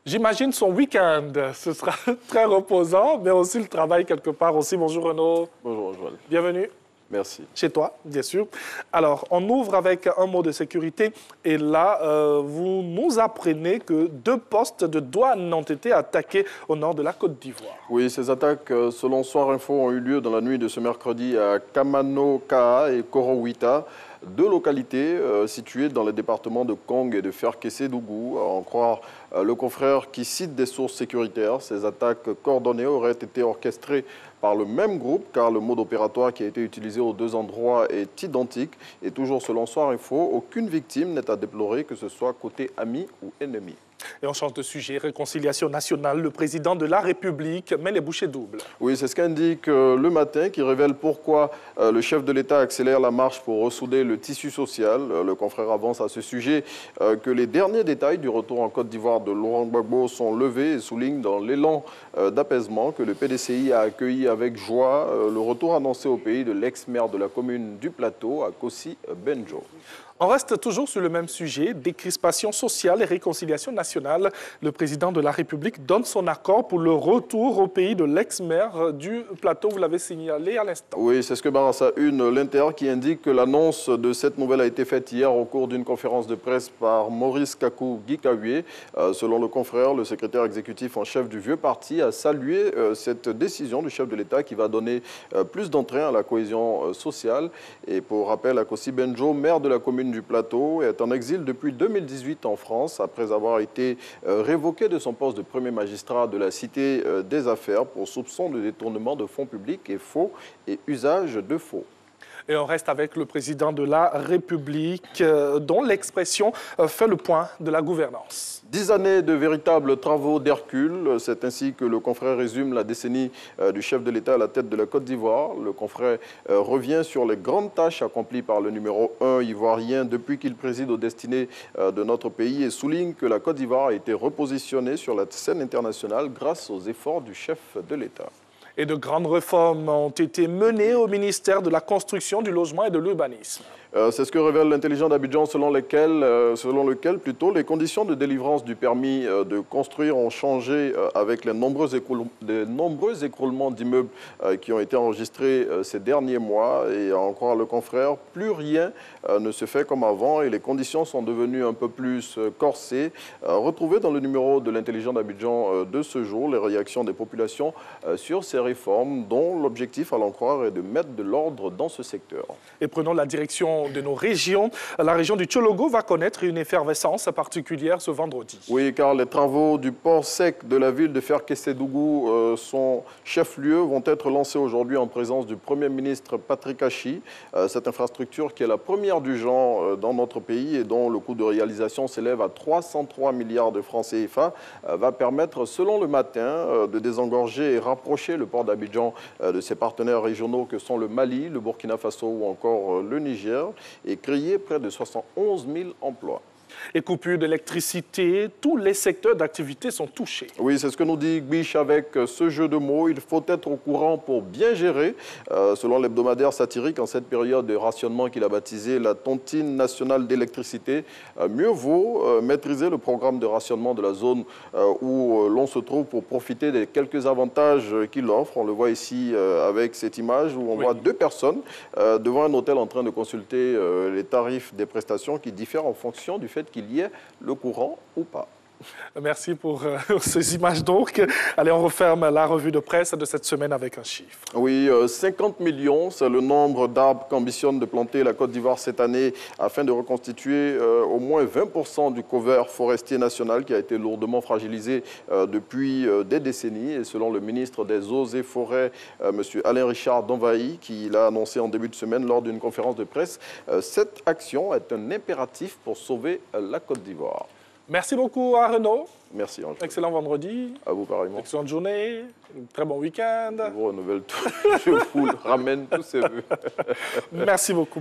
J'imagine son week-end. Ce sera très reposant, mais aussi le travail quelque part aussi. Bonjour Renaud. Bonjour Joël. Bienvenue. Merci. Chez toi, bien sûr. Alors, on ouvre avec un mot de sécurité. Et là, vous nous apprenez que 2 postes de douane ont été attaqués au nord de la Côte d'Ivoire. Oui, ces attaques, selon Soir Info, ont eu lieu dans la nuit de ce mercredi à Kamano-Kaa et Korowita, 2 localités situées dans les départements de Kong et de Ferkessé-Dougou. À en croire le confrère qui cite des sources sécuritaires, ces attaques coordonnées auraient été orchestrées par le même groupe, car le mode opératoire qui a été utilisé aux 2 endroits est identique. Et toujours selon Soir Info, aucune victime n'est à déplorer, que ce soit côté ami ou ennemi. Et on change de sujet, réconciliation nationale. Le président de la République met les bouchées doubles. Oui, c'est ce qu'indique Le Matin, qui révèle pourquoi le chef de l'État accélère la marche pour ressouder le tissu social. Le confrère avance à ce sujet que les derniers détails du retour en Côte d'Ivoire de Laurent Gbagbo sont levés et souligne dans l'élan d'apaisement que le PDCI a accueilli avec joie le retour annoncé au pays de l'ex-maire de la commune du Plateau, Akossi Benjo. On reste toujours sur le même sujet, décrispation sociale et réconciliation nationale. Le président de la République donne son accord pour le retour au pays de l'ex-maire du Plateau. Vous l'avez signalé à l'instant. Oui, c'est ce que Barassa Une, l'Inter, qui indique que l'annonce de cette nouvelle a été faite hier au cours d'une conférence de presse par Maurice Kakou-Gikawe. Selon le confrère, le secrétaire exécutif en chef du Vieux Parti a salué cette décision du chef de l'État qui va donner plus d'entrain à la cohésion sociale. Et pour rappel, Akossi Benjo, maire de la commune du Plateau, est en exil depuis 2018 en France, après avoir été révoqué de son poste de premier magistrat de la Cité des Affaires pour soupçon de détournement de fonds publics et faux et usage de faux. Et on reste avec le président de la République, dont l'expression fait le point de la gouvernance. 10 années de véritables travaux d'Hercule, c'est ainsi que le confrère résume la décennie du chef de l'État à la tête de la Côte d'Ivoire. Le confrère revient sur les grandes tâches accomplies par le numéro 1 ivoirien depuis qu'il préside aux destinées de notre pays et souligne que la Côte d'Ivoire a été repositionnée sur la scène internationale grâce aux efforts du chef de l'État. Et de grandes réformes ont été menées au ministère de la Construction, du Logement et de l'Urbanisme. C'est ce que révèle l'intelligent d'Abidjan selon lequel les conditions de délivrance du permis de construire ont changé avec les nombreux écroulements d'immeubles qui ont été enregistrés ces derniers mois. Et à en croire le confrère, plus rien ne se fait comme avant et les conditions sont devenues un peu plus corsées. Retrouvez dans le numéro de l'intelligent d'Abidjan de ce jour les réactions des populations sur ces réformes dont l'objectif, à l'en croire, est de mettre de l'ordre dans ce secteur. Et prenons la direction de nos régions. La région du Tchologo va connaître une effervescence particulière ce vendredi. Oui, car les travaux du port sec de la ville de Ferkessé-Dougou, son chef-lieu, vont être lancés aujourd'hui en présence du Premier ministre Patrick Hachi. Cette infrastructure qui est la première du genre dans notre pays et dont le coût de réalisation s'élève à 303 milliards de francs CFA, va permettre, selon Le Matin, de désengorger et rapprocher le port d'Abidjan de ses partenaires régionaux que sont le Mali, le Burkina Faso ou encore le Niger, et créer près de 71 000 emplois. Et coupure d'électricité, tous les secteurs d'activité sont touchés. Oui, c'est ce que nous dit Gbish avec ce jeu de mots. Il faut être au courant pour bien gérer. Selon l'hebdomadaire satirique, en cette période de rationnement qu'il a baptisé la tontine nationale d'électricité, mieux vaut maîtriser le programme de rationnement de la zone où l'on se trouve pour profiter des quelques avantages qu'il offre. On le voit ici avec cette image où on voit 2 personnes devant un hôtel en train de consulter les tarifs des prestations qui diffèrent en fonction du fait qu'il y ait le courant ou pas. Merci pour ces images donc. Allez, on referme la revue de presse de cette semaine avec un chiffre. Oui, 50 millions, c'est le nombre d'arbres qu'ambitionne de planter la Côte d'Ivoire cette année afin de reconstituer au moins 20% du cover forestier national qui a été lourdement fragilisé depuis des décennies. Et selon le ministre des Eaux et Forêts, M. Alain Richard Donvaï, qui l'a annoncé en début de semaine lors d'une conférence de presse, cette action est un impératif pour sauver la Côte d'Ivoire. Merci beaucoup à Renaud. Merci, Ange. Excellent vendredi. À vous, pareillement. Excellente journée. Très bon week-end. Je vous renouvelle tout. Je vous ramène tous ces vœux. Merci beaucoup.